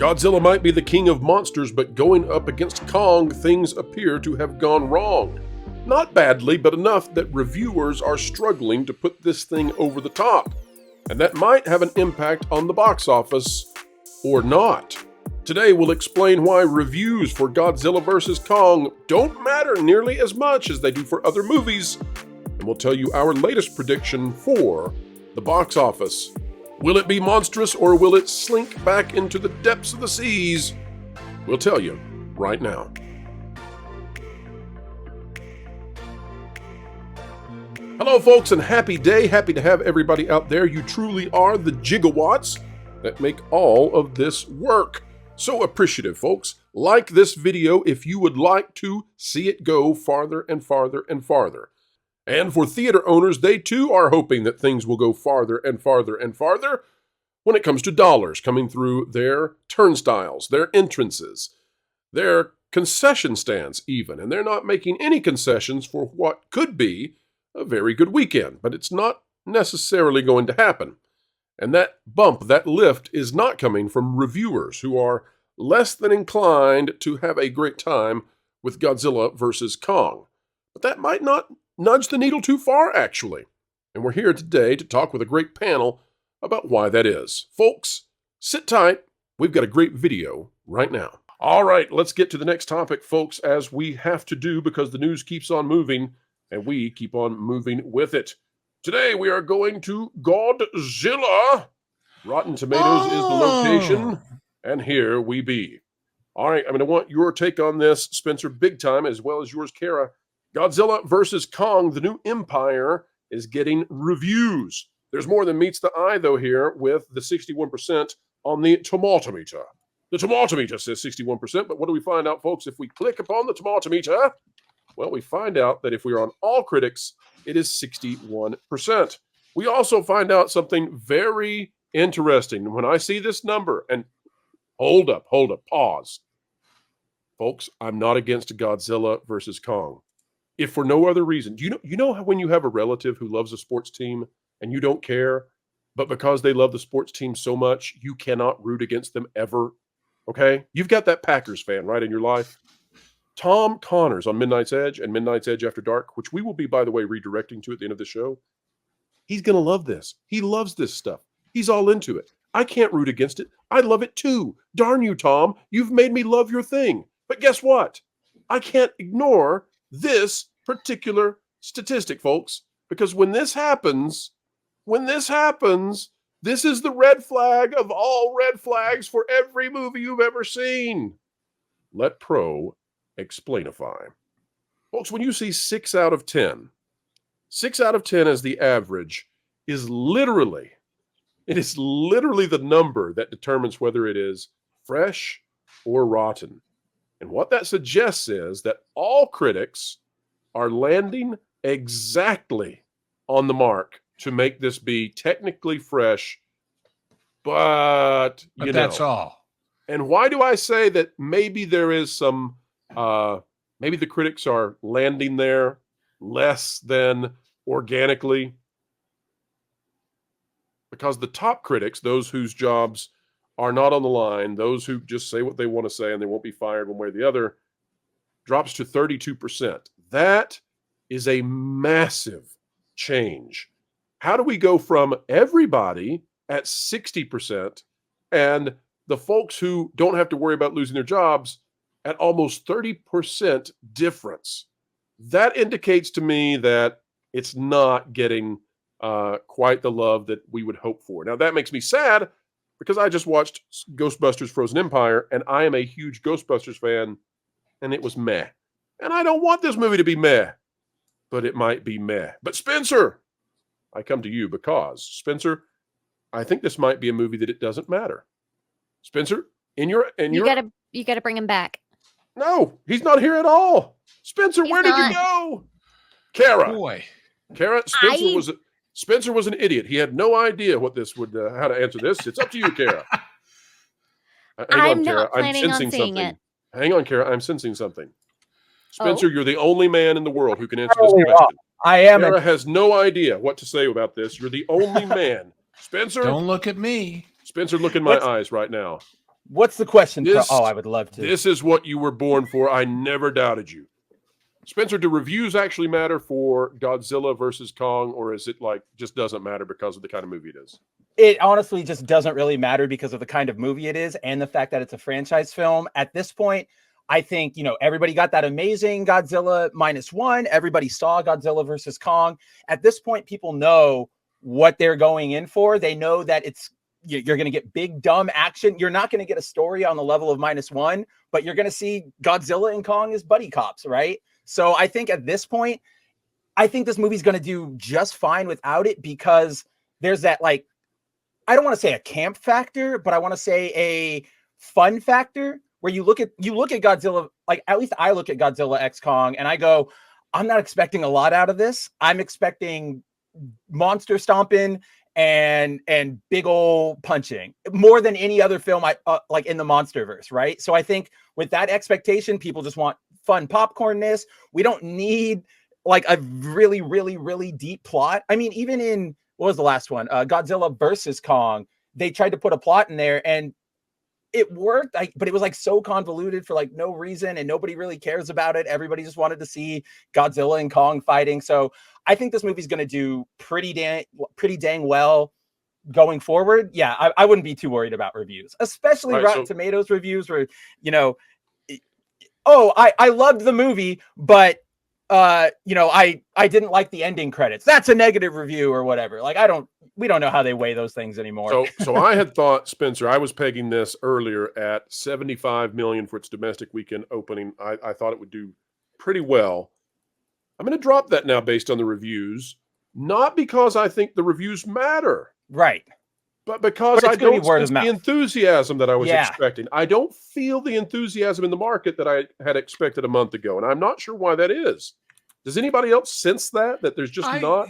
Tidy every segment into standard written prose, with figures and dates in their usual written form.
Godzilla might be the king of monsters, but going up against Kong, things appear to have gone wrong. Not badly, but enough that reviewers are struggling to put this thing over the top. And that might have an impact on the box office, or not. Today we'll explain why reviews for Godzilla vs. Kong don't matter nearly as much as they do for other movies, and we'll tell you our latest prediction for the box office. Will it be monstrous or will it slink back into the depths of the seas? We'll tell you right now. Hello folks, and happy day. Happy to have everybody out there. You truly are the gigawatts that make all of this work. So appreciative, folks. Like this video if you would like to see it go farther and farther and farther. And for theater owners, they too are hoping that things will go farther and farther and farther when it comes to dollars coming through their turnstiles, their entrances, their concession stands even. And they're not making any concessions for what could be a very good weekend, but it's not necessarily going to happen. And that bump, that lift, is not coming from reviewers who are less than inclined to have a great time with Godzilla vs. Kong. But that might not nudge the needle too far, actually. And we're here today to talk with a great panel about why that is. Folks, sit tight. We've got a great video right now. All right, let's get to the next topic, folks, as we have to do because the news keeps on moving and we keep on moving with it. Today we are going to Godzilla. Rotten Tomatoes is the location, and here we be. All right, I'm going to want your take on this, Spencer, big time, as well as yours, Kara. Godzilla vs. Kong, the new empire, is getting reviews. There's more than meets the eye, though, here with the 61% on the tomatometer. The tomatometer says 61%, but what do we find out, folks, if we click upon the tomatometer? Well, we find out that if we are on all critics, it is 61%. We also find out something very interesting. When I see this number, and hold up, pause. Folks, I'm not against Godzilla versus Kong. If for no other reason, you know how when you have a relative who loves a sports team and you don't care, but because they love the sports team so much, you cannot root against them ever, okay? You've got that Packers fan, right, in your life? Tom Connors on Midnight's Edge and Midnight's Edge After Dark, which we will be, by the way, redirecting to at the end of the show. He's going to love this. He loves this stuff. He's all into it. I can't root against it. I love it too. Darn you, Tom. You've made me love your thing. But guess what? I can't ignore this particular statistic, folks, because when this happens, this is the red flag of all red flags for every movie you've ever seen. Let Pro explainify. Folks, when you see 6 out of 10 as the average it is literally the number that determines whether it is fresh or rotten. And what that suggests is that all critics are landing exactly on the mark to make this be technically fresh, but that's all. And why do I say that maybe there is some maybe the critics are landing there less than organically? Because the top critics, those whose jobs are not on the line, those who just say what they want to say and they won't be fired one way or the other, drops to 32%. That is a massive change. How do we go from everybody at 60% and the folks who don't have to worry about losing their jobs at almost 30% difference? That indicates to me that it's not getting quite the love that we would hope for. Now, that makes me sad because I just watched Ghostbusters Frozen Empire, and I am a huge Ghostbusters fan, and it was meh. And I don't want this movie to be meh, but it might be meh. But Spencer, I come to you because, Spencer, I think this might be a movie that it doesn't matter. Spencer, you gotta bring him back. No, he's not here at all. Spencer, where did you go? Kara. Boy. Kara, Spencer was an idiot. He had no idea what this would, how to answer this. It's up to you, Kara. I'm not planning on seeing it. Hang on, Kara. I'm sensing something. Spencer, you're the only man in the world who can answer this question. I am. Kara has no idea what to say about this. You're the only man. Spencer. Don't look at me. Spencer, look in my eyes right now. What's the question? I would love to. This is what you were born for. I never doubted you. Spencer, do reviews actually matter for Godzilla versus Kong, or is it like just doesn't matter because of the kind of movie it is? It honestly just doesn't really matter because of the kind of movie it is and the fact that it's a franchise film. At this point, I think, everybody got that amazing Godzilla -1. Everybody saw Godzilla versus Kong. At this point, people know what they're going in for. They know that you're going to get big, dumb action. You're not going to get a story on the level of -1, but you're going to see Godzilla and Kong as buddy cops, right? So I think at this point, I think this movie's going to do just fine without it because there's that, like, I don't want to say a camp factor, but I want to say a fun factor where you look at Godzilla, like at least I look at Godzilla X Kong and I go, I'm not expecting a lot out of this. I'm expecting monster stomping and big old punching more than any other film like in the Monsterverse, right? So I think with that expectation, people just want fun popcornness. We don't need like a really, really, really deep plot. I mean, even in what was the last one? Godzilla versus Kong. They tried to put a plot in there and it worked, but it was like so convoluted for like no reason and nobody really cares about it. Everybody just wanted to see Godzilla and Kong fighting. So I think this movie's going to do pretty dang well going forward. Yeah, I wouldn't be too worried about reviews, especially Rotten Tomatoes reviews where, I loved the movie, but I didn't like the ending credits. That's a negative review or whatever. Like, we don't know how they weigh those things anymore. So I had thought, Spencer, I was pegging this earlier at 75 million for its domestic weekend opening. I thought it would do pretty well. I'm going to drop that now based on the reviews, not because I think the reviews matter. Right. But because I don't sense the enthusiasm that I was expecting. I don't feel the enthusiasm in the market that I had expected a month ago. And I'm not sure why that is. Does anybody else sense that there's just not?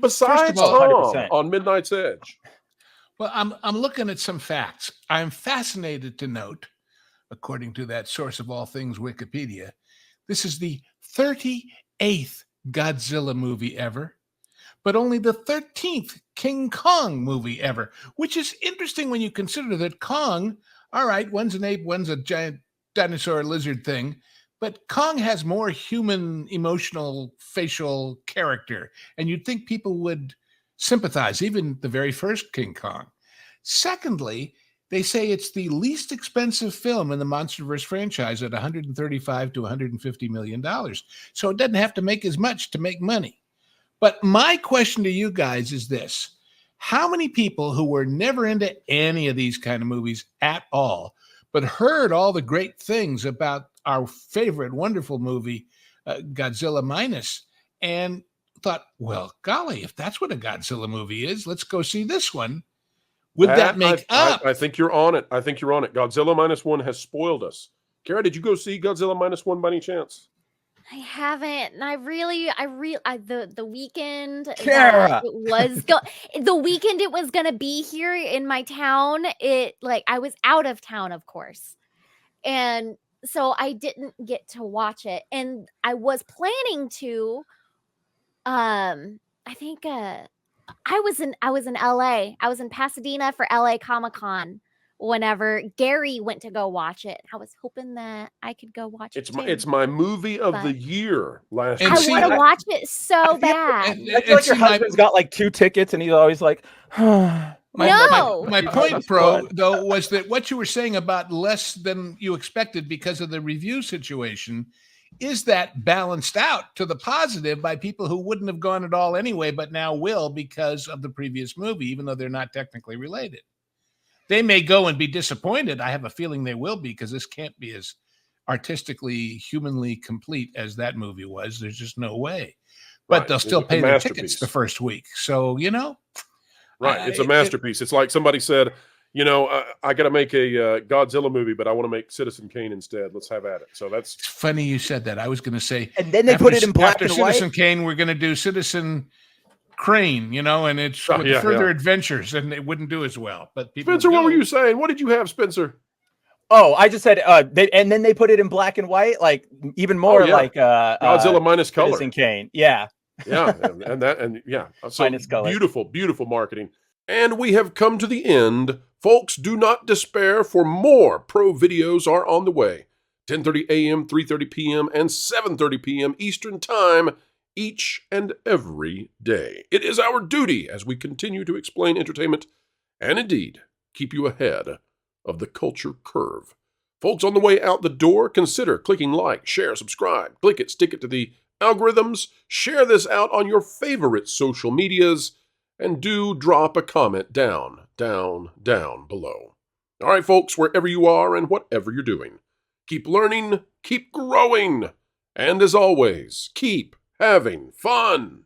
Besides Tom on Midnight's Edge. Well, I'm looking at some facts. I'm fascinated to note, according to that source of all things, Wikipedia, this is the 38th Godzilla movie ever, but only the 13th King Kong movie ever, which is interesting when you consider that Kong, all right, one's an ape, one's a giant dinosaur lizard thing, but Kong has more human, emotional, facial character, and you'd think people would sympathize, even the very first King Kong. Secondly, they say it's the least expensive film in the Monsterverse franchise at $135 to $150 million. So it doesn't have to make as much to make money. But my question to you guys is this. How many people who were never into any of these kind of movies at all, but heard all the great things about our favorite, wonderful movie, Godzilla Minus, and thought, well, golly, if that's what a Godzilla movie is, let's go see this one. Would that make up? I think you're on it. Godzilla -1 has spoiled us. Kara, did you go see Godzilla -1 by any chance? I haven't. And the weekend Kara! the weekend it was gonna be here in my town. I was out of town, of course. And so I didn't get to watch it. And I was planning to I think I was in LA. I was in Pasadena for LA Comic-Con whenever Gary went to go watch it. I was hoping that I could go watch it. It's my movie of the year last year. I want to watch it so bad. I feel like your husband's got like 2 tickets and he's always like, My point, bro, though, was that what you were saying about less than you expected because of the review situation, is that balanced out to the positive by people who wouldn't have gone at all anyway, but now will because of the previous movie, even though they're not technically related. They may go and be disappointed. I have a feeling they will be because this can't be as artistically, humanly complete as that movie was. There's just no way. But they'll still pay their tickets the first week. So, Right. It's a masterpiece. It's like somebody said, I got to make a Godzilla movie, but I want to make Citizen Kane instead. Let's have at it. So that's funny you said that. I was going to say, and then they put it in black and white. Citizen Kane, we're going to do Citizen Crane, and it's further adventures, and it wouldn't do as well. But people Spencer, what were you saying? What did you have, Spencer? Oh, I just said, and then they put it in black and white, like even more like Godzilla minus color. Citizen Kane, yeah. Yeah, so minus color. Beautiful, beautiful marketing. And we have come to the end Folks, do not despair, for more pro videos are on the way. 10:30 a.m., 3:30 p.m., and 7:30 p.m. Eastern Time each and every day. It is our duty as we continue to explain entertainment and indeed keep you ahead of the culture curve. Folks, on the way out the door, consider clicking like, share, subscribe, click it, stick it to the algorithms, share this out on your favorite social medias, and do drop a comment down below. All right, folks, wherever you are and whatever you're doing, keep learning, keep growing, and as always, keep having fun.